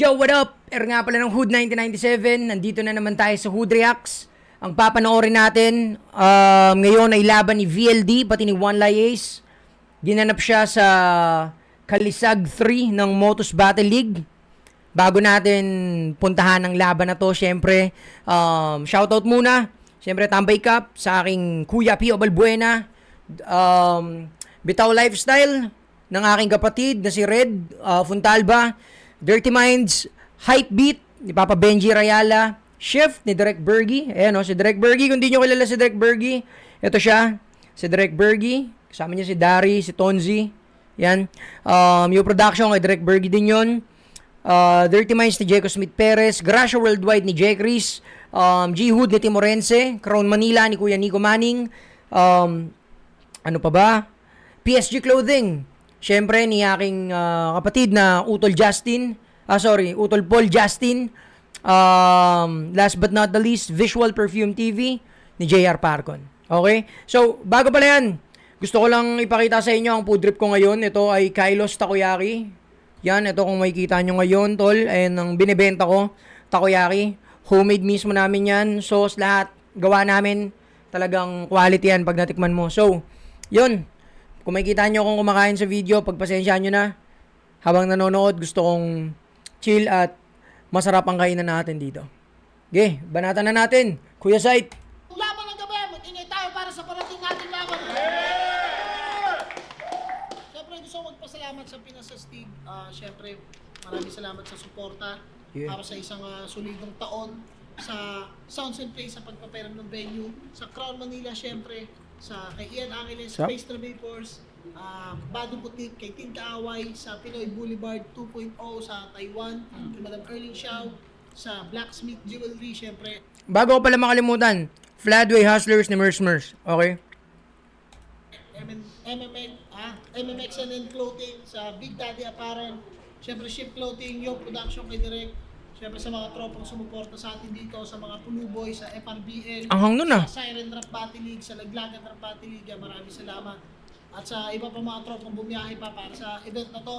Yo, what up? Nga pala ng Hood 1997. Nandito na naman tayo sa Hood Reacts. Ang papanoorin natin ngayon ay laban ni VLD pati ni One Lie Ace. Ginanap siya sa Kalisag 3 ng Motos Battle League. Bago natin puntahan ang laban na to, syempre, shoutout muna. Syempre, tambay cup sa aking Kuya Pio Balbuena. Bitaw Lifestyle ng aking kapatid na si Red Funtalba. Dirty Minds, Hype Beat, ni Papa Benji Rayala, Shift ni Direk Bergy. Ayan o, si Direk Bergy. Kung di nyo kilala si Direk Bergy, ito siya, si Direk Bergy. Kasama niya si Dari, si Tonzi. Yan. Yung production kay Direk Bergy din yun. Dirty Minds ni Jeco Smith Perez, Gracia Worldwide ni Jay Chris, G-Hood ni Timorense, Crown Manila ni Kuya Nico Manning, ano pa ba? PSG Clothing, syempre ni aking kapatid na Utol Paul Justin. Last but not the least, Visual Perfume TV ni JR Parcon. Okay? So, bago pala yan, gusto ko lang ipakita sa inyo ang food trip ko ngayon. Ito ay Kylos Takoyaki. Yan, ito kung makikita nyo ngayon, tol. Ayan ang binibenta ko, takoyaki. Homemade mismo namin yan. Sauce, lahat. Gawa namin. Talagang quality yan pag natikman mo. So, yun. Kung makikita nyo kung kumakain sa video, pagpasensyaan nyo na. Habang nanonood, gusto kong chill at masarap ang kainan natin dito. Okay, banatan na natin. Kuya Sight. Laban ng gabi, mag-ingay tayo para sa parating natin laban. Siyempre, gusto ko magpasalamat sa Pinas Astig. Siyempre, maraming salamat sa suporta para sa isang solidong taon sa Sounds and Play sa pagpaperam ng venue. Sa Crown Manila, siyempre, sa kay Ian Angeles, Space Vapors, Bado Putik, kay Tin Kaaway, sa Pinoy Boulevard 2.0 sa Taiwan, kay Madam Erling Xiao, sa Blacksmith Jewelry, syempre. Bago ko pala makalimutan, Fladway Hustlers ni Mers. Okay? MMXNN Clothing, sa Big Daddy Apparel, syempre Ship Clothing, Yo Production kay Direk, syempre sa mga tropang sumuporta sa atin dito, sa mga Puluboy, sa FRBL, Ang hang nun sa Siren Rap Battle League, sa Laglagan Rap Battle League, maraming salamat. At sa iba pa mga tropang bumiyahe pa para sa event na to.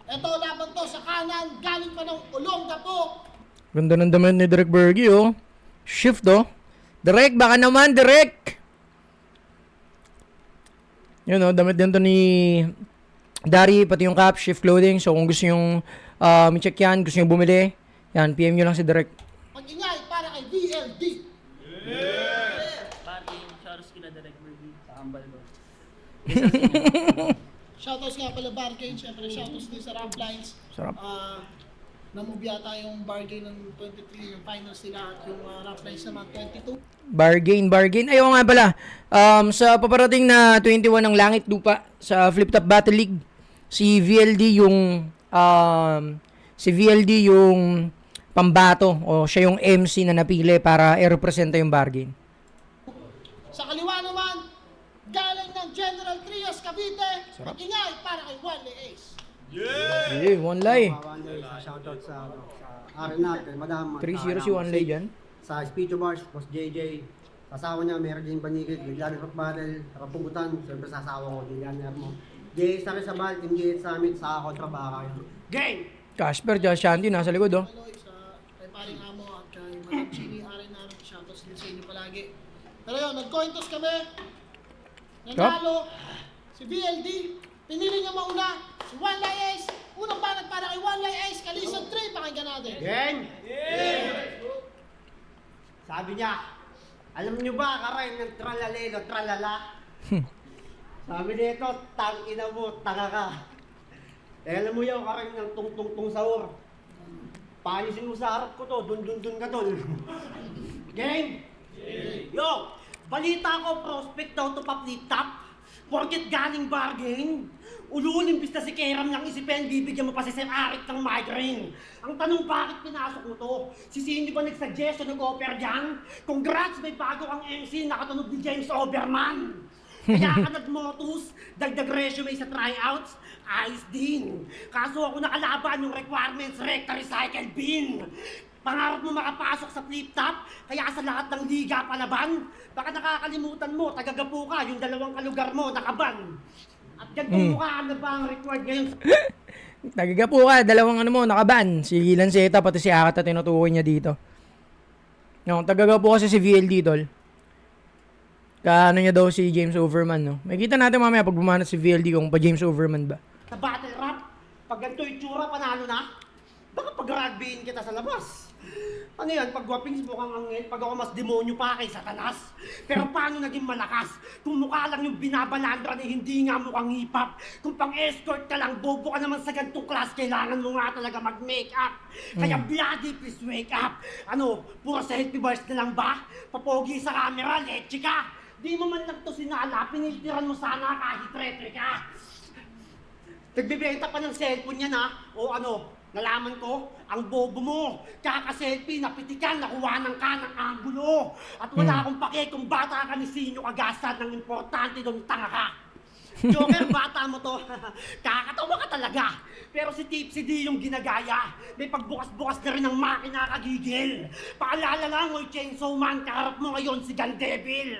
Ito, laban to sa kanan, galing pa ng Olonga po. Ganda ng damit ni Direk Bergy, oh. Shift, oh. Direk, baka naman, Direk! Yun, oh. Damit din to ni Dari, pati yung cap, Shift Clothing. So, kung gusto yung i-check yan, gusto yung bumili, yan, PM nyo lang si Direk. Mag-ingay para kay VLD. Pati yung Charles kila Direk Bergy sa Ambal ko. Shoutouts nga pala Bargain, syempre shoutouts din sa Ramp Lines. Sarap. Namove yata yung Bargain ng 23, yung finals nila at yung Ramp Lines naman 22. Bargain. Ayaw nga pala. Sa paparating na 21 ng Langit Lupa sa Flip Top Battle League, si VLD yung pambato o siya yung MC na napili para i-representa yung Bargain. Sa kaliwa naman, galing ng General Trias Cavite, mag-ingay para kay Wally Ace. Yeah, One Lie. Shoutout sa akin natin, Madam. 3-0 si One Lie dyan. Sa Speecho Bars, Boss JJ. Sa asawa niya, meron din Panigid, Lilian Rock Battle, Rapugutan, siyempre sa asawa ko, Lilian mo. JS sa Rizabal, Team JS Summit, sa Kontrabaka. Gang! Casper, Josh Shanti, nasa likod, oh. Aloy, sa kay Paring Amo at kay Madam Chini Arin namin, shoutouts din sa inyo palagi. Pero yun, nag-coin toss kami. Nanalo si VLD, pinili niya mauna si One Lie Ace. Unang banat para kay One Lie Ace, Kalisag 3, pakinggan natin. Gang! Sabi niya, alam niyo ba, karay ng tralalelo, tralala? Sabi nito, tang ina mo, tanga ka. Alam mo yan, karay ng tung-tung-tung sahur. Paalisin mo sa harap ko to, dun ka tol. Gang! Yo! Balita ko, prospect daw to pa-flip top. Porket galing Bargain. Ululin bis na si Keram ng isipin, bibigyan mo pa si Sir Arik ng migraine. Ang tanong, bakit pinasok mo to? Si Cindy ba nag-suggest o nag-offer dyan? Congrats, may bago ang MC, nakatunog ni James Oberman. Kaya ka nag-motus, dagdag resume sa tryouts, ayos din. Kaso ako nakalaban yung requirements, recta recycle bin. Pangarap mo makapasok sa flip top, kaya sa lahat ng liga palaban. Baka nakakalimutan mo, tagagapo ka, yung dalawang kalugar mo, nakaban. At ganitong mukha na ba ang required ngayon? Nagagapo ka, dalawang ano mo, nakaban. Si Lanceta, pati si Akata, tinutukoy niya dito. No, tagagapo kasi si VLD, tol. Kaano niya daw si James Overman, no? Makikita natin mamaya pag bumanat si VLD kung pa James Overman ba. Sa battle rap, pag ganito yung tsura, panalo na. Baka pag-rugbyin kita sa labas. Ano yan, pag gwapings mukhang angel, pag ako mas demonyo pa kay Satanas. Pero paano naging malakas? Kung mukha lang yung binabalandra na hindi nga mukhang hip-hop. Kung pang-escort ka lang, bobo ka naman sa ganitong class, kailangan mo nga talaga mag-make-up. Kaya bloody, please wake up. Ano, puro sa healthy bars na lang ba? Papogi sa camera, leche ka. Di mo man lang to sinala, piniltiran mo sana kahit retre ka. Nagbibenta pa ng cellphone yan ha? O ano, nalaman ko, ang bobo mo. Kaka-selfie, napitikan, nakuhanan ka ng anggulo. At wala akong pake kung bata ka ni sino kagasan ng importante doon, tanga ka. Joker, bata mo to. Kakatawa ka talaga. Pero si Tipsy D yung ginagaya. May pagbukas-bukas na rin ng makina kagigil. Paalala lang, oy Chainsaw Man, kaharap mo ngayon si Gun Devil.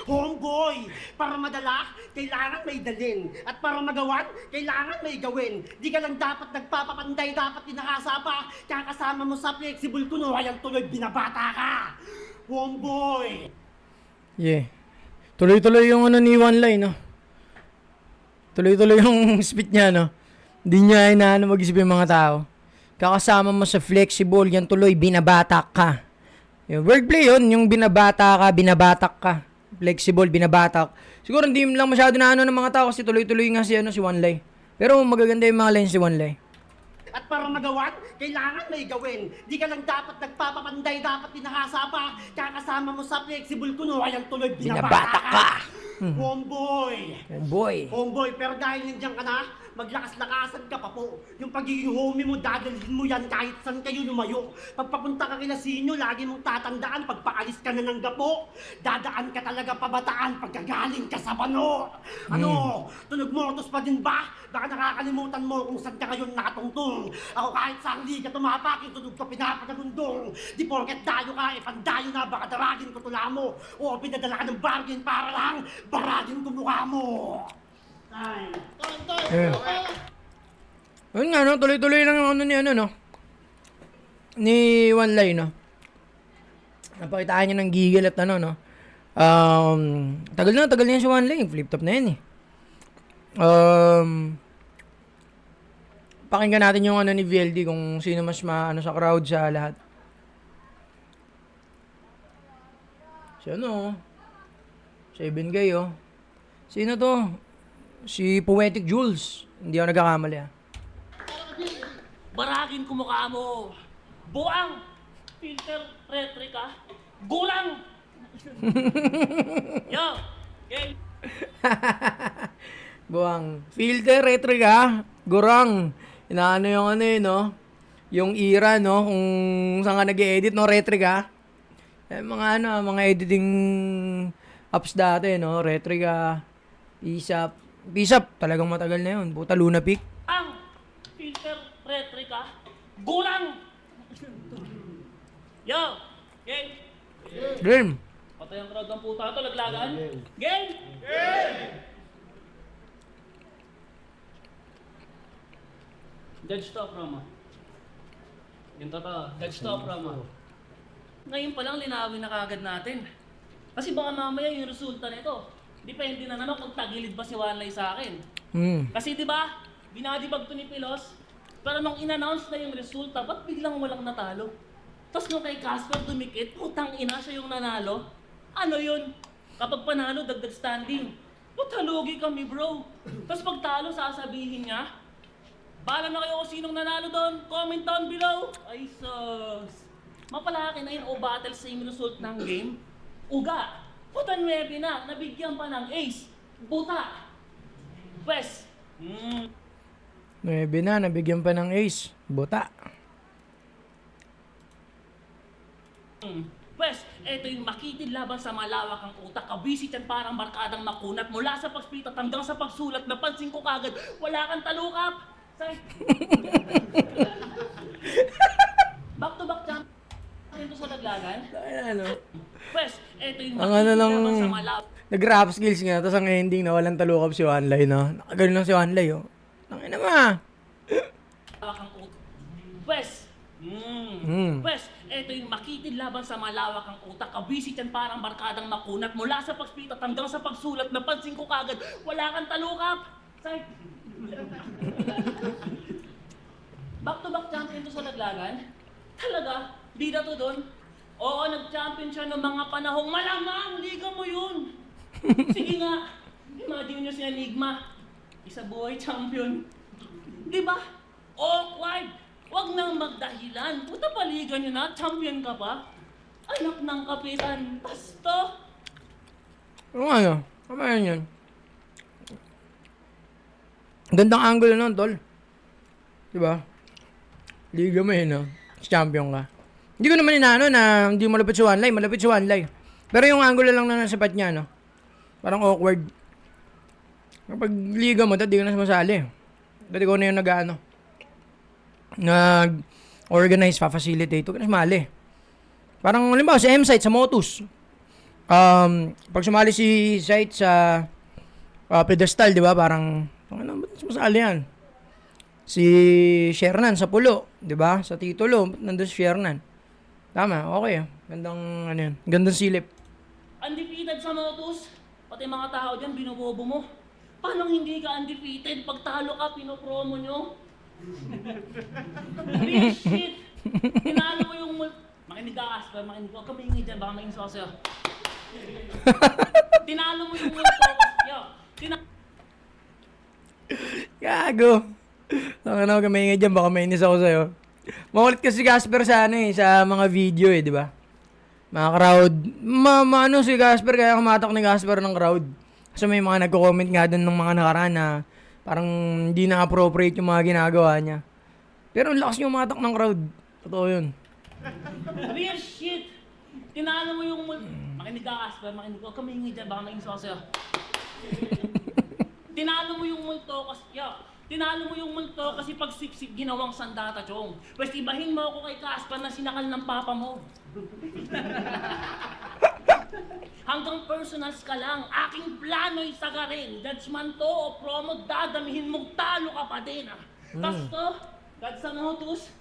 Homeboy, para madala, kailangan may dalin. At para magawan, kailangan may gawin. Di ka lang dapat nagpapapanday, dapat dinakasa pa. Kakasama mo sa flexible kuno, ayang tuloy binabata ka. Homeboy. Yeah. Tuloy-tuloy yung ano ni One Line, no? Tuloy-tuloy yung spit niya, no? Hindi niya inaano mag-isip yung mga tao. Kakasama mo sa flexible, yan tuloy, binabatak ka. Yung wordplay yun, yung binabatak ka. Flexible, binabatak. Siguro hindi lang masyado na ano ng mga tao kasi tuloy-tuloy nga si, si One Line. Pero magaganda yung mga lines si One Line. At para magawan, kailangan may gawin. Di ka lang dapat nagpapapanday, dapat dinahasa pa. Kakasama mo sa flexible kuno, ayang tuloy binabata ka. Homeboy. Boy. Homeboy, pero dahil nandiyan ka na, maglakas-lakasan ka pa po. Yung pagiging homie mo, dadalhin mo yan kahit saan kayo lumayo. Pagpapunta ka kila Sinyo, lagi mong tatandaan, pagpaalis ka na ng gapo, dadaan ka talaga pabataan pagkagaling ka sa bano. Ano, tunog mortos pa din ba? Baka nakakalimutan mo kung saan ka ngayon nakatungtong. Ako kahit saan liga tumapak, yung tunog ko pinapatagundong. Di porket dayo ka, pandayo na, baka daragin ko tula mo. O pinadala ka ng bargain para lang, baragin ko mukha mo. Ay. Yeah. Ayun nga, no? Tuloy-tuloy lang yung ano ni, ano, no? Ni One Line, no? Napakitaan niya ng gigil at ano, no? Tagal na yan si One Line. Flip top na yan, eh. Pakinggan natin yung ano ni VLD kung sino mas maano sa crowd sa lahat. Si ano, 7 guy, oh. Sino to? Si Poetic Jules. Hindi ako nagkakamali, ah. Baragin ko mukha mo. Buang! Filter retrika. Gulang! Yo! Okay. Buwang. Filter, retrika, gurang. Inaano yung ano yun, no? Yung era, no? Kung saan ka nag-edit, no? Retrika. Mga ano, mga editing apps dati, no? Retrika, PSAP. PSAP, talagang matagal na yun. Puta, Luna Peak. Ang filter retrika. Gulang! Yo! Game! Game. Patay ang crowd ng puta ito, laglagan. Game! Judge to, promo. Yung totoo, judge to, promo. Ngayon pa lang linawin na kagad natin. Kasi baka mamaya yung resulta nito. Depende na naman kung tagilid ba si One Line sa akin. Kasi di ba, binadibag to ni Pilos, pero nung in-announce na yung resulta, ba't biglang walang natalo? Tapos nung kay Casper dumikit, putang ina siya yung nanalo. Ano yun? Kapag panalo, dagdag standing. Putalugi kami, bro. Tapos pag talo, sasabihin niya, bahala na kayo kung sinong nanalo doon. Comment down below. Ay, sus. Mapalaki na yun o battle same result ng game. Uga. Puta 9 na. Nabigyan pa ng ace. Buta. Pwes. 9 na, nabigyan pa ng ace. Buta. Pwes, eto yung makitid laban sa malawak ang utak. Kabisit yan parang barkadang makunat. Mula sa pagsplit at hanggang sa pagsulat, napansin ko kagad, wala kang talukap. Back to back jump. Ito sa laglagan. Ano? Pwes, eto yung Ang ano lang, laban sa malawak. nag-rap skills nga, tapos ang ending na walang talukap si One Line, no? Nakaganon lang si One Line, oh. Tangina ma. Pwes, eto yung makitid laban sa malawak ang utak. Kabisit yan parang barkadang makunat. Mula sa pagspita hanggang sa pagsulat, napansin ko kagad, wala kang talukap. Say, back-to-back champion to sa Laglagan? Talaga? Bida to doon? Oo, nag-champion siya noong mga panahong malamang! Liga mo yun! Sige nga, imagine nyo si Enigma. Isa buhay champion. Di ba? Awkward! Huwag nang magdahilan. Puta paligan nyo na, champion ka pa. Anak ng kapitan. Pasto! Ano ano? Tama yan. Gandang angulo nun, tol. Diba? Liga mo no? Champion ka. Hindi ko naman inaano na hindi malapit sa one line. Malapit sa one line. Pero yung angulo lang na nasa pat niya, no? Parang awkward. Kapag liga mo, di ka na sumasali. Dati ko na yung nag-organize, pa-facilitate. Huwag ka na sumali. Parang, halimbawa, sa M-Site, sa Motus. Pag sumali si Site sa pedestal, di ba? Parang, ano, ba't sumasali yan? Si Shernan sa Pulo, di ba? Sa titulo, nandun si Shernan. Tama, okay. Gandang, ano yun, gandang silip. Undefeated sa Motus. Pati mga tao dyan, binubobo mo. Paano hindi ka undefeated? Pag talo ka, pinopromo nyo. Real shit. Tinalo mo yung makinig ka, Casper. Makinig ka. Huwag ka maingay dyan. Baka maingay sa'yo. Tinalo mo yung yo. Gago. Tanga na, huwag ka maingay dyan. Baka mainis ako sa'yo. Makulit kasi si Casper sa sa mga video di ba? Mga crowd. Ano si Casper, kaya kumatak ni Casper ng crowd. Kasi may mga nagko-comment nga doon ng mga nakaraan na parang hindi na appropriate yung mga ginagawa niya. Pero ang lakas niya umatak ng crowd. Totoo yun. Real shit. Tinalo mo yung makinig ka, Casper. Makinig ka. Huwag ka maingay dyan. Baka maingay sa'yo. Tinalo mo yung multo kasi, tinalo mo yung multo kasi pag siksik ginawang sandata, chong. Pwes ibahin mo ako kay Casper na sinakal ng papa mo. Hanggang personals ka lang, aking plano'y sagarin. Judgment to o promo, dadamihin mong talo ka pa din. Pasto, God sa Motus,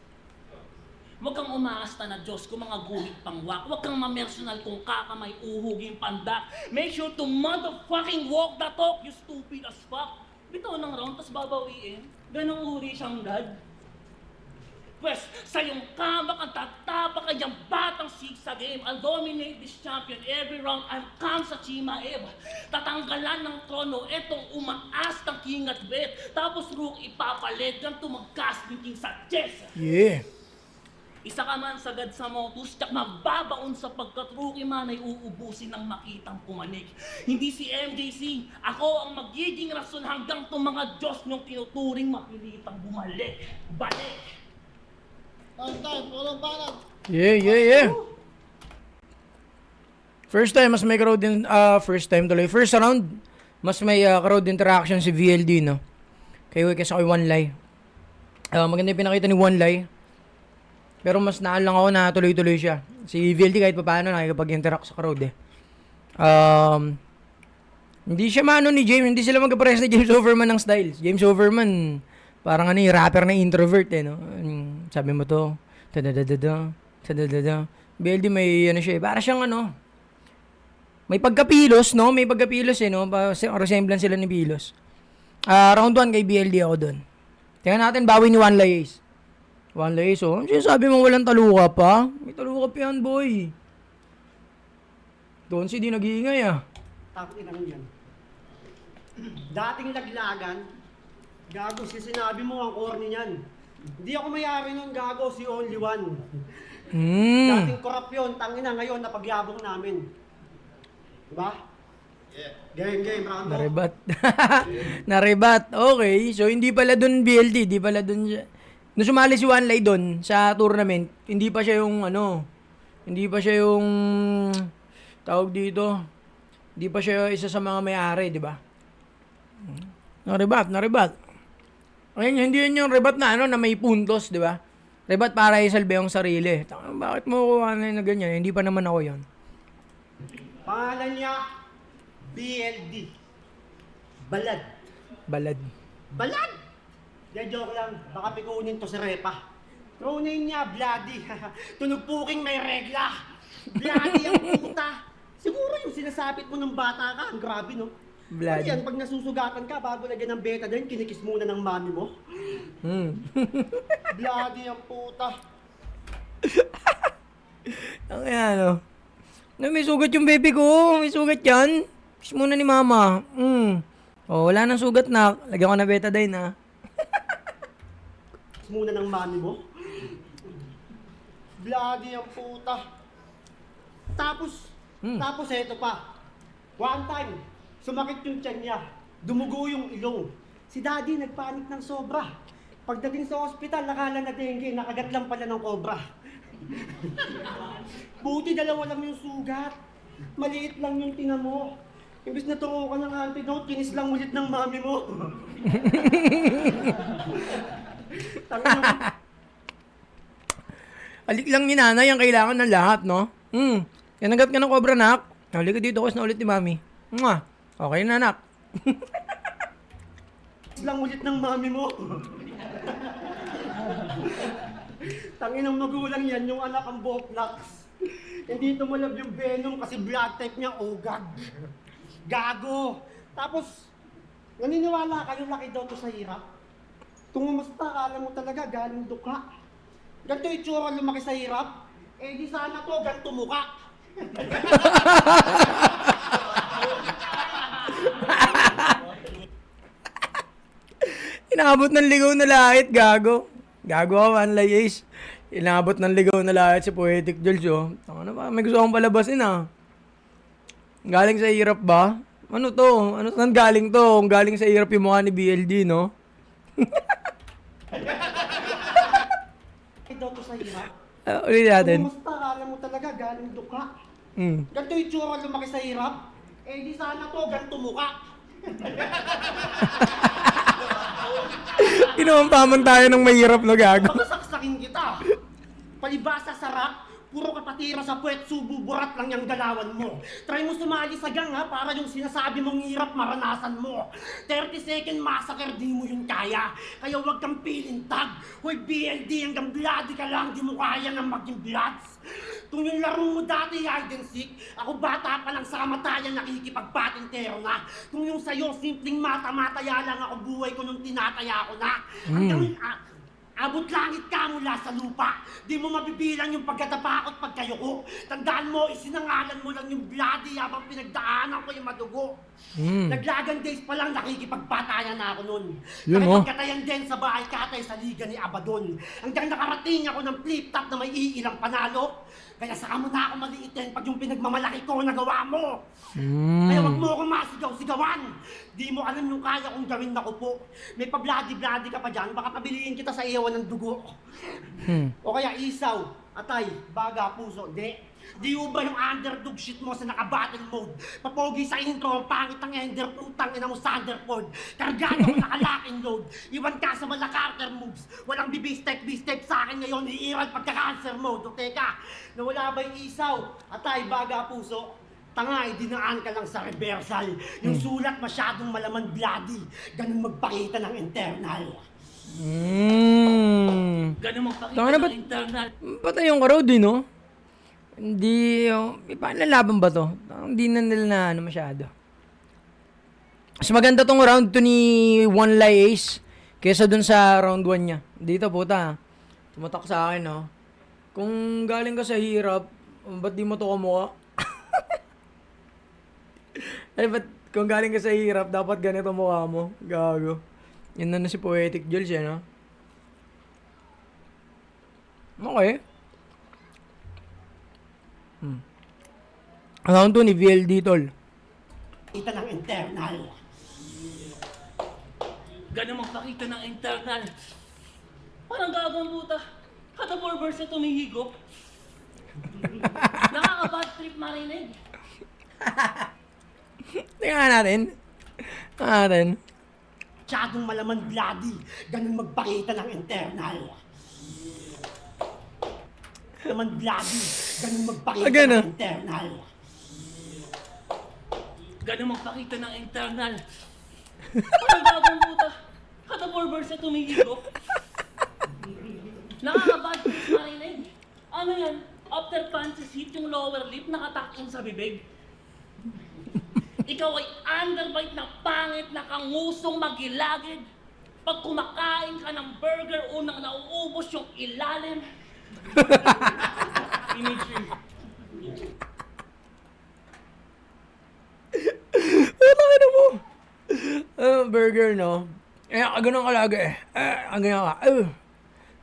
huwag kang umaasta na Diyos kung mga guhit pangwak. Huwag kang mamersonal kung kakamay uhuging pandak. Make sure to motherfucking walk the talk, you stupid as fuck. Bitaw ng round, tas babawiin. Ganong uri siyang dad. Pwes, sa iyong kamak ang tatapa ka diyang batang sig sa game. I'll dominate this champion every round. I'm calm sa Chimaev. Tatanggalan ng trono, etong umaas ng king at bet. Tapos Rook ipapalit kang tumagkas ng king sa chess. Yeah. Isa ka man sagad sa Motus, tsak mababaon sa pagkat-rookie man ay uubusin ng makitang pumanik. Hindi si MJC, ako ang magiging rason hanggang itong mga Diyos niyong tinuturing mapilitang bumalik. Balik! Time, walang banat. Yeah. First time, mas may crowd din, first round, mas may crowd interaction si VLD, no? Kaya kaysa kay One Lie. Maganda yung pinakita ni One Lie. Pero mas naan lang ako na tuloy-tuloy siya. Si VLD kahit pa paano nakikipag-interact sa crowd eh. Hindi siya maano ni James, hindi sila magkapares ni James Overman ng styles. James Overman, parang rapper na introvert eh, no? Sabi mo to, tadadadada. VLD may siya eh, para siyang may pagkapilos, no? May pagkapilos eh, no? Resemblance sila ni Pilos. Round 1 kay BLD ako doon. Tingnan natin, bawi ni One Lie Ace. One Lie Ace, oh. Sabi mo walang taluka pa? May taluka pa yan, boy. Doon si di nag-iingay, ah. Takot lang yan. Dating Laglagan, gago si sinabi mo ang corny niyan. Hindi ako mayari nun, gago, si Only One. Dating korap yun, tangina ngayon, napagyabong namin. Diba? Game, round mo. Narebat. Okay, so hindi pala dun BLD, hindi pala dun siya. Nung sumali si One Lie dun sa tournament, hindi pa siya yung tawag dito, hindi pa siya isa sa mga may-ari, di ba? Narebat. Ayun, hindi yun yung rebat na na may puntos, di ba? Rebat para isalbe yung sarili. Bakit mo kuha na ganyan? Hindi pa naman ako yun. Pangalan niya, BLD. Balad. Balad. Di, joke lang. Baka pikunin to si Repa. Throw name niya, bloody. Tunog puking may regla. Bloody ang puta. Siguro yung sinasabit mo ng bata ka, ang grabe no? Bloody. Ano yan, pag nasusugatan ka, bago lagyan ng betadine, kinikis muna ng mami mo. Bloody ang puta. Ang yan, oh. May sugat yung baby ko. May sugat yan. Kiss muna ni mama. Oh, wala nang sugat na. Lagyan ko na betadine, ha. Kiss muna ng mami mo. Bloody ang puta. Tapos eto pa. One time, sumakit yung tiyan niya. Dumugo yung ilong. Si daddy nagpanik ng sobra. Pagdating sa ospital, nakala na dengue, nakagat lang pala ng cobra. Buti dalawa lang yung sugat. Maliit lang yung tina mo. Imbis na turo ka ng antidote, kinis lang ulit ng mami mo. Alik lang ni nanay ang kailangan ng lahat, no? Kanagat ka ng cobra, nak. Halik ka dito, kasi na ulit ni mami. Mwah. Okay na, nak. Kinis lang ulit ng mami mo. Tangin ng magulang yan, yung anak ang Boplax. Hindi tumalab yung venom kasi blood type niya ogag. Gago. Tapos, naniniwala kayo laki daw to sa hirap? Tungumasta, akala mo talaga galing dukha. Ganito yung tsura lumaki sa hirap? Eh di sana to, ganito mukha. Inabot ng ligaw na lahit, gago. Gago ako, Manlay Ace. Inabot ng ligaw na lahit si Poetic Jules, oh. Ano ba? May gusto akong palabasin, ah. Galing sa hirap ba? Ano to? Ano saan galing to? Kung galing sa hirap yung mukha ni BLD, no? Laki daw to sa hirap? Ulit natin. Tungumasta, akala mo talaga galing dukha. Mm. Ganito yung tsura lumaki sa hirap? Eh di sana to, ganito mukha. Inuumpaman tayo ng mahirap, no, gago? Pagsaksakin kita. Palibasa sarap, puro kapatira sa puwet, sububurat lang yung galawan mo. Try mo sumali sa gang ha, para yung sinasabi mong hirap maranasan mo. 30-second massacre, di mo yun kaya. Kaya huwag kang pilintag. Hoy BLD, hanggang bloody ka lang, di mo kaya nang maging bloods. Kung yung laro mo dati, hide and seek, ako bata pa lang sa kamatayan nakikipagpatintero na. Kung yung sayo, simpleng mata-mataya lang ako, buhay ko nung tinataya ko na. Hanggang abot langit ka mula sa lupa. Di mo mabibilang yung pagkatapa at pagkayuko. Tandaan mo, isinangalan mo lang yung bloody habang pinagdaanan ko yung madugo. Naglagan days pa lang nakikipagpatayan na ako nun. Yun, oh. Nakipagkatayan din sa bahay katay sa liga ni Abaddon. Hanggang nakarating ako ng flip-top na may iilang panalo. Kaya saka mo na ako maliitin pag yung pinagmamalaki ko nagawa mo. Kaya wag mo akong masigaw-sigawan. Di mo alam yung kaya kong gawin na kupo. May pa-bloody-bloody ka pa dyan, baka pabiliin kita sa iyawan ng dugo. O kaya isaw, atay, baga, puso, Di ba yung underdog shit mo sa naka-battle mode? Papogi sa intro, ang pangit ng ender, putang ina mo Thunderbolt. Kargado ko naka-lock and load. Iwan ka sa mga Carter moves. Walang bibistep sa akin ngayon, iiral pagka-cancer mode. O teka, nawala ba yung isaw? Atay, baga, puso? Tanga, dinaan ka lang sa reversal. Yung sulat masyadong malaman bloody. Ganun magpakita ng internal. Ganun magpakita Tama na ba? ng internal. Patay yung karaw din, no? Hindi, paano lalaban ba to? Hindi na nila na ano masyado. Mas maganda tong round 2 ni One Lie Ace kesa dun sa round 1 niya. Dito, puta. Tumatak sa akin, no? Kung galing ka sa hirap, ba't di mo to kamukha? Ay, ba't kung galing ka sa hirap, dapat ganito mukha mo? Gago. Yan na si Poetic Jules, no? Okay. Round 2 ni VLD, tol. Kita ng internal. Ganun magpakita ng internal. Parang gagawang puta. Kada 4 verse na tumihigop. Nakaka-bad trip marinig. Tingnan natin. Masyadong malaman bloody. Ganun magpakita ng internal. Malaman bloody. Ganun magpakita ng internal. Ganun magpakita ng internal. Parang gagawang puta. Kada 4 verse na tumihigop. Nakakabad trip marinig. Ano yan? After punches hit yung lower lip, nakatakin sa bibig. Ikaw ay underbite na pangit na kangusong magilagid. Pag kumakain ka ng burger, unang nauubos yung ilalim. Imagery. Ano ka na mo? Burger, no? Ganun kalaga eh. Ang ganyan ka.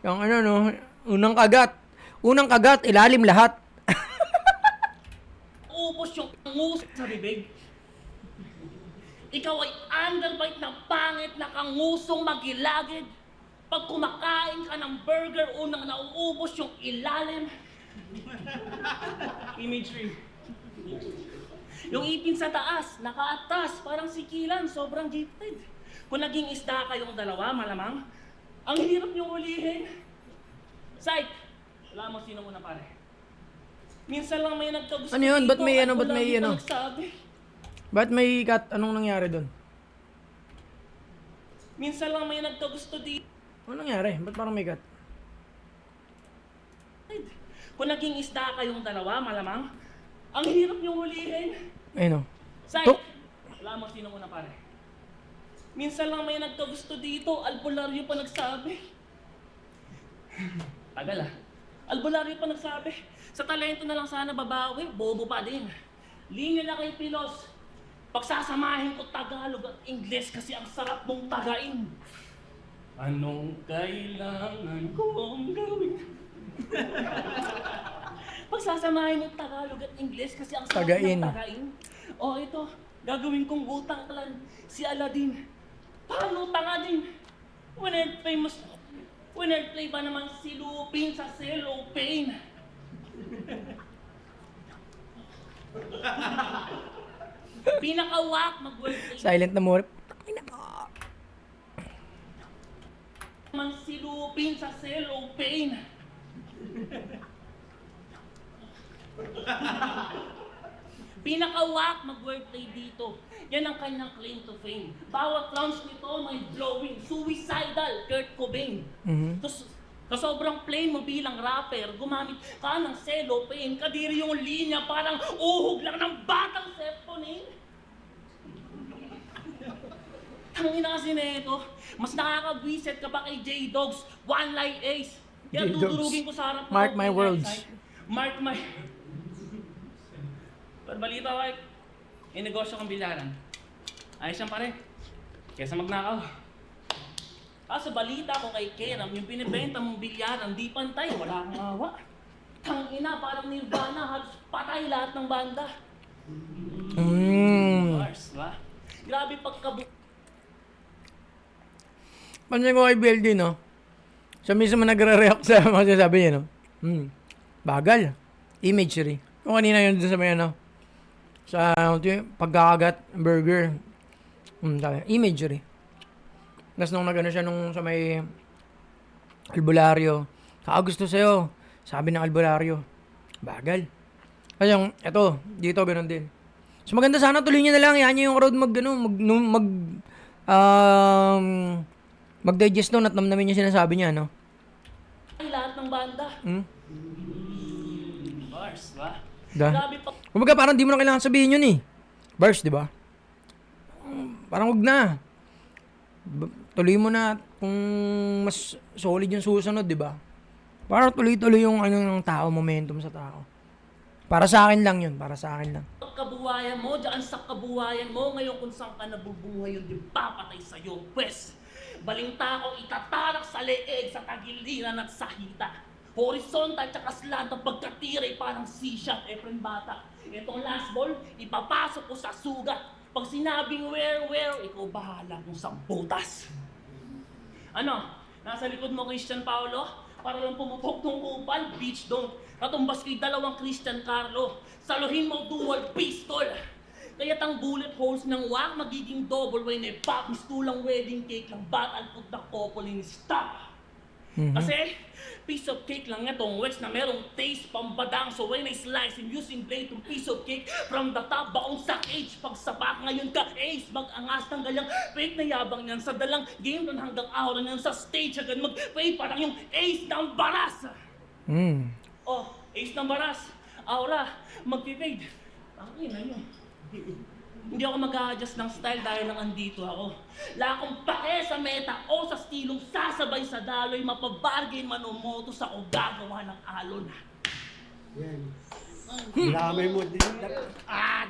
Yung ano, no? Unang kagat. Unang kagat, ilalim lahat. Ubos yung ngus sa bibig. Ikaw ay underbite na pangit na kangusong magilagid. Pag kumakain ka ng burger, unang nauubos yung ilalim. Imagery. Yung ipin sa taas, nakaatas, parang sikilan, sobrang gifted. Kung naging isda kayong dalawa, malamang, ang hirap niyong ulihin. Psych! Wala mo sino muna pare. Minsan lang may nagkagusto Ano yun? Ba't dito, may at ano? Ba't wala may dito ano? nagsabi. Ba't may cut? Anong nangyari doon? Minsan lang may nagkagusto dito. Anong nangyari? Ba't parang may cut? Kung naging isda kayong dalawa, malamang, ang hirap niyong hulihin. Ayun o. Psych! Tuk! Wala mo sino muna pare. Minsan lang may nagkagusto dito, albularyo pa nagsabi. Tagal ah. Albularyo pa nagsabi. Sa talento na lang sana babawi, bobo pa din. Linya na kay Pilos. Pagsasamahin ko Tagalog at Ingles kasi ang sarap mong tagain. Anong kailangan kong gawin? Pagsasamahin mo Tagalog at Ingles kasi ang sarap Tagain. ng tagain. O ito, gagawin kong utang clan, si Aladdin. Paano tanga din? Winner play ba naman si Lupin sa cellophane? Pinakawak mag-wordplay Silent na mo. naman si Lupin sa cellophane. Pinakawak mag-wordplay dito. Yan ang kanyang claim to fame. Bawat rounds nito may blowing, suicidal, Kurt Cobain. Mhm. Sa sobrang plain mo bilang rapper, gumamit ka ng cellophane, kadiri yung linya, parang uhog lang ng batang septonin. Tangina kasi nito, mas nakakabwisit ka pa kay J-Dogs, One Line Ace. Kaya J-Dogs. tudurugin ko sa harap mo. Mark my words. Mark my... Pero balita ko, may negosyo kang bilyaran. Ayos yan pare, kesa magnakaw. Sa balita ko kay Keram, yung binibenta mong bilyaran, di pantay, wala kang awa. Tangina, parang Nirvana, halos patay lahat ng banda. Bars, ba? Grabe pagkabu... Pansin ko kay BLD, no? Siya mismo nagre-react sa mga sasabi niya, no? Bagal. Imagery. Kung kanina yun dun sa may, ano, sa pagkakagat, burger. Imagery. Tapos nung nag-ano siya nung sa may albularyo, kakagusto sa'yo. Sabi ng albularyo, bagal. Kasi yung, eto, dito, ganun din. So maganda sana tuloy niya na lang, yan yung road mag-digest doon at namnamin niya sinasabi niya, no? Lahat ng banda. Bars, ba? Da. Grabe pa... Kumbaga parang di mo na kailangan sabihin yun eh. Bars, di ba? Parang wag na. Tuloy mo na kung mas solid yung susunod, di ba? Para tuloy-tuloy yung ano ng tao, momentum sa tao. Para sa akin lang yun, para sa akin lang. Kabuhayan mo, dyan sa kabuhayan mo, ngayon kung saan ka nabubuhay yun, di papatay sa'yo, pwes. Balinta ko itatarak sa leeg, sa tagiliran at sa hita. Horizontal tsaka slant ang pagkatiray parang C-shot, Efren Bata. Itong last ball, ipapasok ko sa sugat. Pag sinabing where, ikaw bahala kung sa butas. Ano? Nasa likod mo Christian Paolo? Para lang pumupok ng kupal, beach don't. Katumbas kay dalawang Christian Carlo. Saluhin mo dual pistol. Kaya't ang bullet holes ng wak magiging double when pop mistulang wedding cake ng bat at put na couple in stop. Kasi, piece of cake lang itong wedge na merong taste pambadang. So when I slice and using blade yung piece of cake from the top baong sa cage. Pagsapak ngayon ka ace, mag-angas ng galang fake na yabang niyan sa dalang game nun hanggang aura niyan sa stage. Agad mag-fade parang yung ace ng baras. Oh, ace ng baras. Aura, mag-fade. Ang ina yun. Hindi ako mag-a-adjust ng style dahil lang andito ako. Wala akong pake sa meta o sa stilong sasabay sa daloy. Mapabargain man o motos ako gagawa ng alon. Yan. Dinamay mo din.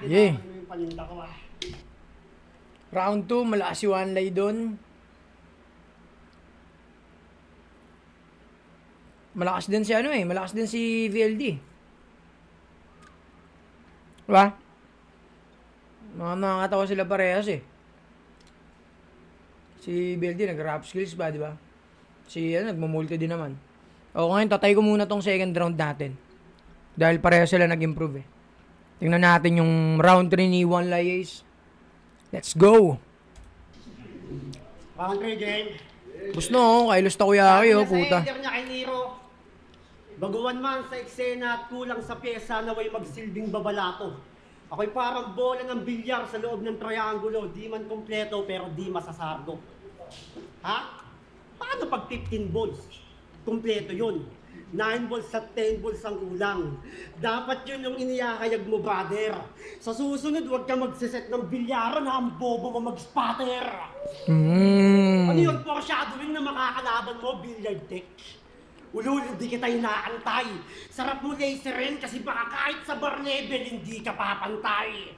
Yeah. Dinamay mo yung paninda ko Round 2, malakas si Wanlay doon. Malakas din si malakas din si VLD. Diba? Nakakatawa sila parehas Si VLD nag-rap skills ba, di ba? Si nagmumulti din naman. O ngayon, tatay ko muna tong second round natin. Dahil parehas sila nag-improve Tingnan natin yung round 3 ni Wanlay Ace. Let's go! Round 3 game. Gusto kay Lusta Kuya kayo, puta. Sa ender niya kay Nero. Baguhan man sa eksena at kulang sa pyesa na way magsilbing babalato. Ako'y parang bola ng bilyar sa loob ng triangulo. Di man kompleto pero di masasardo. Ha? Paano pag 15 balls? Kompleto yun. 9 balls at 10 balls ang kulang. Dapat yun yung iniyakayag mo, brother. Sa susunod, huwag ka magsiset ng bilyaran na ang bobo mo mag-spatter. Ano yung foreshadowing na makakalaban mo, billiard deck? Ulul, hindi kita inaantay. Sarap mo laserin kasi baka kahit sa bar level, hindi ka papantay.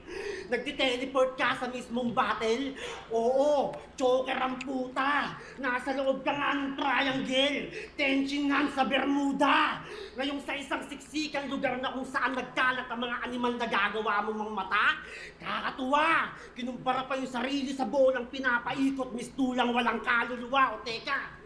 Nagtiteleport ka sa mismong battle? Oo, choker ang puta. Nasa loob ka nga ng triangle. Tensionan sa Bermuda. Ngayong sa isang siksikan lugar na kung saan nagkalat ang mga animal na gagawa mo mga mata. Kakatuwa. Kinumpara pa yung sarili sa bolang pinapaikot, mistulang walang kaluluwa. O teka,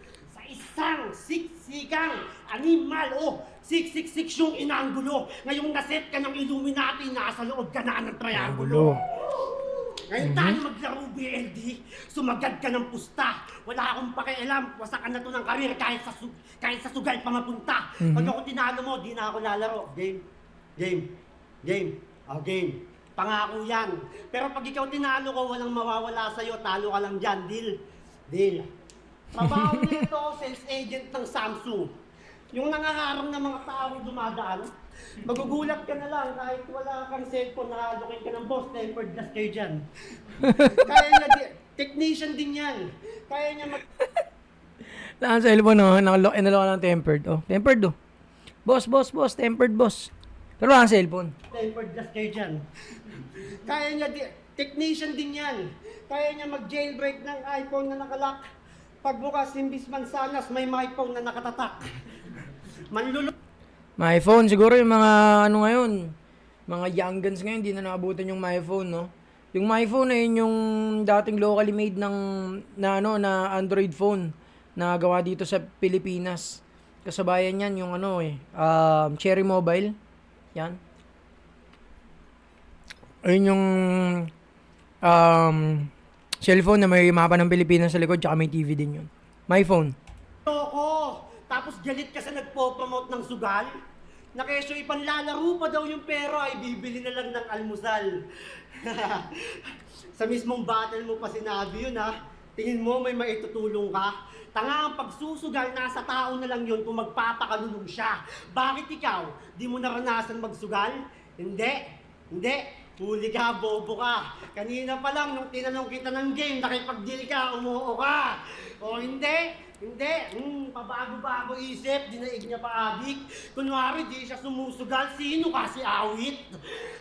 isang siksikang animal, 666 yung inanggulo. Ngayong naset ka ng Illuminati, nasa loob ka na ng triangulo. Ngayon tayo maglaro BLD, sumagad ka ng pusta. Wala akong pakialam, wasakan na to ng karir kahit sa sugal pa mapunta. Pag ako tinalo mo, di na ako lalaro. Game. Game. Pangako yan. Pero pag ikaw tinalo ko, walang mawawala sa'yo, talo ka lang dyan. Deal. Trabaho nito, sales agent ng Samsung. Yung nangaharang ng mga taong dumadaan, magugulat ka na lang kahit wala kang cellphone, nakalukin ka ng boss, tempered glass kayo dyan. Kaya niya, technician din yan. Kaya niya Saan sa cellphone, nakalock ng tempered. Tempered, Boss, tempered, boss. Pero ang cellphone. tempered glass kayo dyan. Kaya niya, technician din yan. Kaya niya mag-jailbreak ng iPhone na nakalock. Pagbukas, imbis mansanas, may iPhone na nakatatak. My phone, siguro yung mga ngayon, mga young guns ngayon, hindi na naabutan yung my phone, no? Yung my phone na yun yung dating locally made na Android phone na gawa dito sa Pilipinas. Kasabayan yan yung Cherry Mobile. Yan. Ayun yung cellphone na may mapa ng Pilipinas sa likod tsaka may TV din yun. My phone. Loko! Tapos galit ka sa nagpo-promote ng sugal? Na kesyo ipanlalaro pa daw yung pera ay bibili na lang ng almusal. Sa mismong battle mo pa sinabi yun Tingin mo may maitutulong ka? Tanga ang pagsusugal, nasa tao na lang yun kung magpapakalulong siya. Bakit ikaw? Di mo naranasan magsugal? Hindi. Huli ka, bobo ka. Kanina pa lang, nung tinanong kita ng game, nakipag-deal ka, umuo ka. O hindi. Pabago-bago isip, dinaig niya pa adik. Kunwari, di siya sumusugal, sino kasi awit?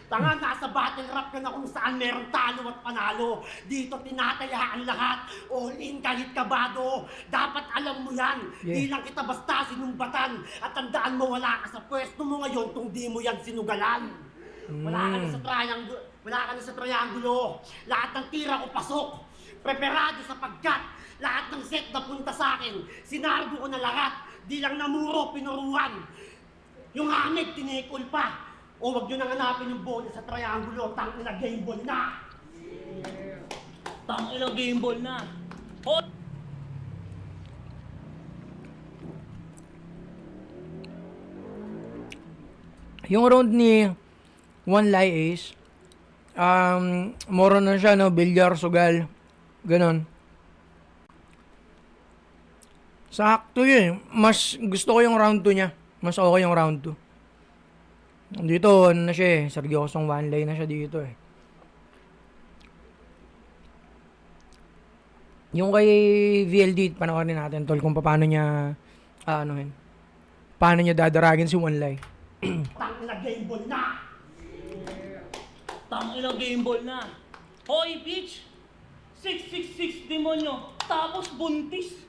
Tanga, nasa battle rap ka na kung saan meron talo at panalo. Dito tinataya ang lahat, all in kahit kabado. Dapat alam mo yan, di lang kita basta sinumbatan. At tandaan mo, wala ka sa pwesto mo ngayon kung di mo yan sinugalan. Wala ka na sa triangulo. Lahat ng tira ko pasok. Preparado sapagkat lahat ng set na punta sa akin, sinargo ko na lahat. Di lang namuro, pinuruan. Yung hamid, tinikol pa. O wag nyo nang hanapin yung bola sa triangulo. Tangina game ball na. Tangina game ball na. Yung round ni One Lie Ace, moro na siya, no? Bilyar, sugal. Ganon. Sakto yun. Mas gusto ko yung round 2 niya. Mas okay yung round 2. Dito, ano na siya eh. Seryosong one lie na siya dito eh. Yung kay VLD, panoorin natin tol kung paano niya, paano niya dadaragin si One Lie. Tangina game ball na! Tangina game ball na. Hoy, bitch! 666 demonyo. Tapos buntis.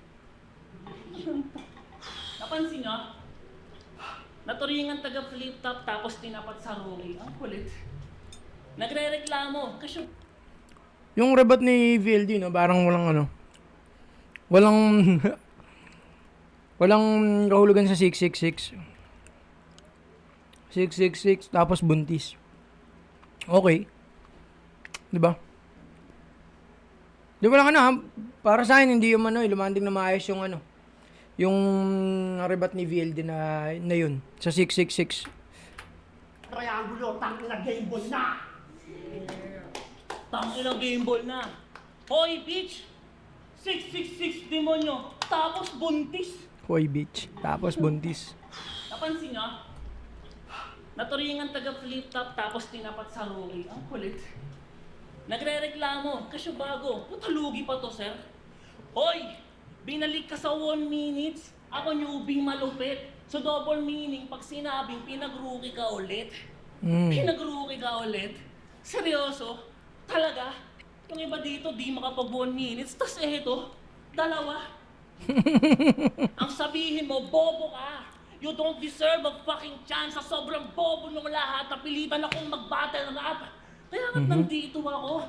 Napansin nyo? Naturingan taga flip top tapos tinapat sa rookie. Ang kulit. Nagre-reklamo. Kasi Yung rebat ni VLD, no, parang walang walang kahulugan sa 666. 666 tapos buntis. Okay. 'Di ba? Di ba lang para sa akin hindi yung lumanding na maayos yung rebat ni VLD na yun sa 666. Triangulo, tangina game ball na! tangina game ball na. Hoy, bitch! 666 demonyo. Tapos buntis. Hoy bitch, tapos buntis. Napansin nyo? Naturingan taga flip top tapos tinapat sa rookie. Ang kulit. Nagre-reklamo. Kasi bago. Putalugi pa to, sir. Hoy! Binalik ka sa 1 minutes. Ako newbie malupit. So double meaning pag sinabing pinag-rookie ka ulit. Pinag-rookie ka ulit. Seryoso? Talaga? Yung iba dito di makapag 1 minutes. Tas eto, 2. Ang sabihin mo, bobo ka. You don't deserve a fucking chance sa sobrang bobo nung lahat. Napilitan akong mag-battle rap. Kaya nandito ako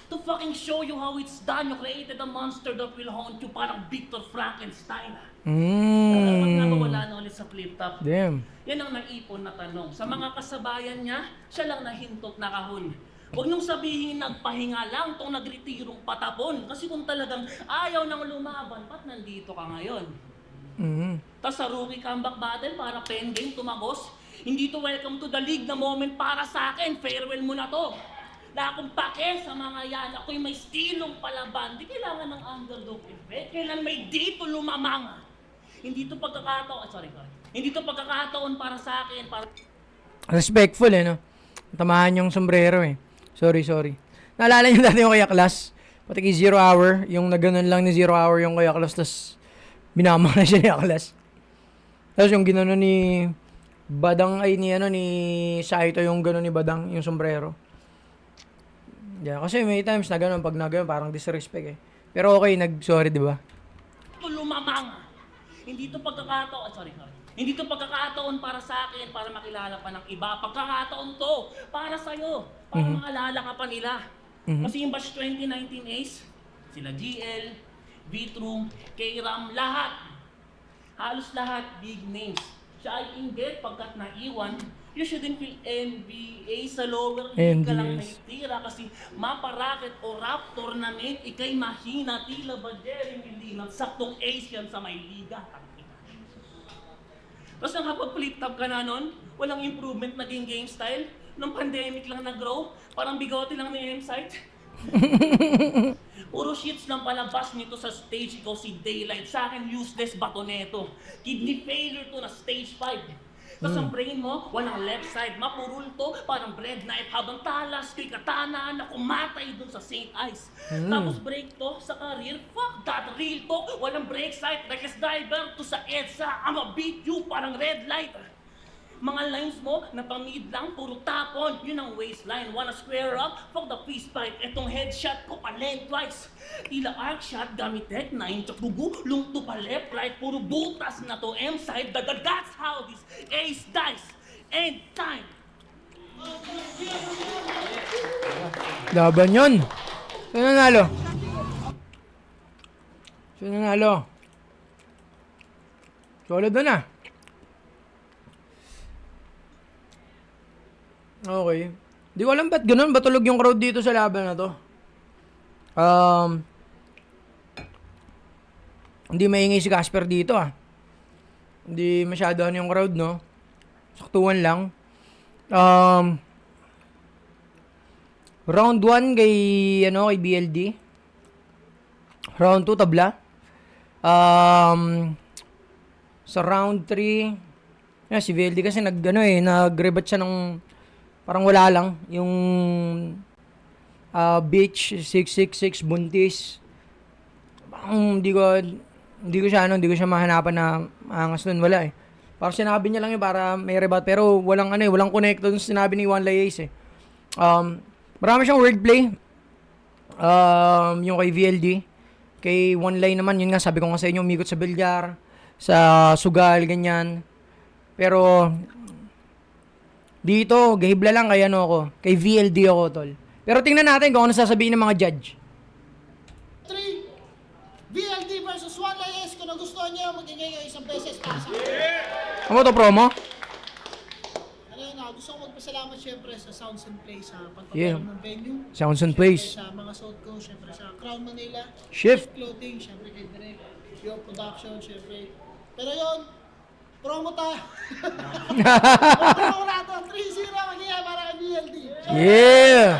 to fucking show you how it's done. You created a monster that will haunt you parang Victor Frankenstein. Wala na ulit sa flip top. Damn. Yan ang nag-ipon na tanong. Sa mga kasabayan niya, siya lang nahintok na kahon. Huwag niyong sabihin nagpahinga lang tong nagretirong patapon. Kasi kung talagang ayaw nang lumaban, ba't nandito ka ngayon? Tapos sa rookie comeback battle, para pen game, tumagos. Hindi to welcome to the league na moment para sa akin. Farewell mo na to. Na akong pake sa mga yan. Ako'y may stilong palaban. Di kailangan ng underdog effect. Kailan may dito lumamang. Hindi to pagkakataon. Hindi to pagkakataon para sa akin. Respectful no? Tamahan yung sombrero eh. Sorry. Naalala niyo dati yung kay Aklas? Pati kay Zero Hour, yung naganon lang ni Zero Hour yung kay Aklas, tas binama na siya ni Aklas. Tapos yung ginanon ni Badang ni Saito yung ganon ni Badang, yung sombrero. Yeah, kasi may times na ganon, pag na ganon, parang disrespect eh. Pero okay, nag-sorry, di ba? Lumamang. Hindi to pagkakataon. Hindi to pagkakataon para sa akin, para makilala pa ng iba. Pagkakataon to para sa'yo, para maalala ka pa nila. Kasi yung batch 2019 Ace, sila GL, Vitrum, K-Ram, lahat. Halos lahat big names. Siya ay inggit pagkat naiwan. You shouldn't feel NBA sa lower league ka lang naitira kasi maparaket o rap tournament, ikay mahina, tila ba Jeremy Lin at saktong Asian sa may liga. Tapos nang kapag-flip top ka na nun, walang improvement naging game style. Nung pandemic lang nag-grow, parang bigote lang ni M-Site. Puro shits lang palabas nito sa stage, ikaw si Daylight. Sa akin, useless bato neto. Kidney failure to na stage 5. Tapos ang brain mo, walang left side, mapurul to, parang bread knife habang talas ko'y katana na kumatay dun sa St. Ice. Tapos break to sa career, fuck that real talk, walang break side, reckless diver to sa EDSA, I'ma beat you, parang red light. Mga lines mo, na pang-mid lang, puro tapon, yun ang waistline. Wanna square up? Fuck the fist fight. Etong headshot ko pa lengthwise. Tila arc shot, gamit tech 9, tsakugu, lungto pa left, right, puro butas na to, M-side. That's how this ace dice. End time. Laban yun. Sino nanalo? Solid na. Okay. Di ko alam ba't ganun. Ba't tulog yung crowd dito sa laban na to? Hindi maingay si Casper dito Hindi masyado yung crowd, no? Saktuhan lang. Round 1 kay BLD. Round 2 tabla. Sa round 3, si VLD kasi nag-rebat siya ng parang wala lang. Yung beach, 666, buntis. Parang hindi ko siya mahanapan na angas nun. Wala eh. Parang sinabi niya lang yun para may rebat. Pero walang connect dun sa sinabi ni Juan Laez eh. Marami siyang wordplay. Yung kay VLD. Kay One Line naman, yun nga, sabi ko nga sa inyo, umikot sa bilyar, sa sugal, ganyan. Pero, dito, gahibla lang kay kay VLD ako, tol. Pero tingnan natin kung ano sasabihin ng mga judge. 3, VLD versus Juan Laez. Kung nagustuhan niyo, mag-ingay kayo isang beses para sa Ano to, promo? gusto ko magpasalamat syempre sa Sounds and Play sa Yeah. pagpapalam ng venue. Sounds and Syempre Plays. Sa mga suot ko, syempre sa Crown Manila. Shift. Clothing, syempre kay Direk. Your Production, syempre. Pero yun, promo tayo. Promo na ito, 3-0 magiging para kay BLD. Yeah!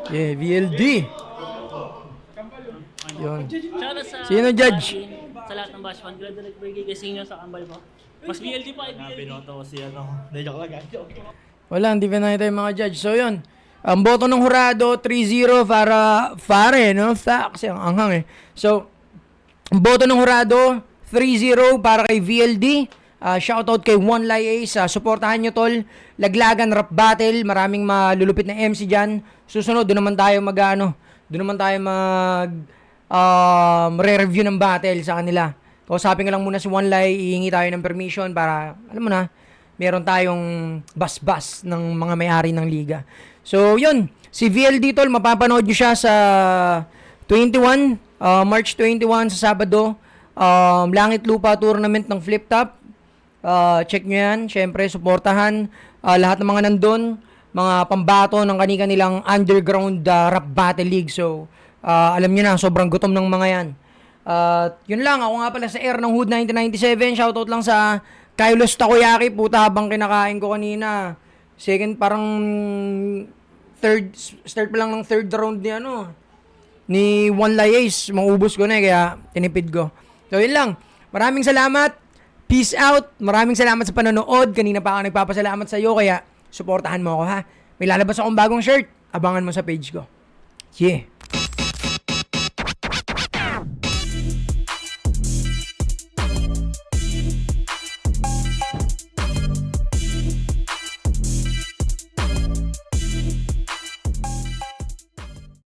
Yeah, VLD. Yun. Shoutout sa Sino judge? Sa lahat ng bash fan, glad na nagbigay kasi nyo sa kambal mo. Mas BLD pa, BLD. Binoto ko si joke. Wala, hindi pa nakita yung mga judge. So, yun. Ang boto ng hurado, 3-0 para Fare, no? Kasi ang anghang eh. So, ang boto ng hurado, 3-0 para kay VLD. Shoutout kay One Laez. Suportahan nyo, tol. Laglagan rap battle. Maraming malulupit na MC dyan. Susunod, doon naman tayo re-review ng battle sa kanila. Kausapin ko lang muna si One Lai, ihingi tayo ng permission para, alam mo na, meron tayong bas-bas ng mga may-ari ng liga. So, yun. Si VLD, tol, mapapanood nyo siya sa 21, March 21 sa Sabado. Langit Lupa Tournament ng Flip Top. Check nyo yan. Siyempre, suportahan lahat ng mga nandun. Mga pambato ng kanilang underground rap battle league. So, alam nyo na, sobrang gutom ng mga yan. Yun lang, ako nga pala sa air ng Hood 1997. Shoutout lang sa Kylos Takoyaki. Puta, habang kinakain ko kanina. Parang start pa lang ng third round ni One Laez. Maubos ko na kaya tinipid ko. So yun lang, maraming salamat. Peace out. Maraming salamat sa panonood. Kanina pa ako nagpapasalamat sa iyo, kaya suportahan mo ako ha. May lalabas akong bagong shirt. Abangan mo sa page ko. Yeah.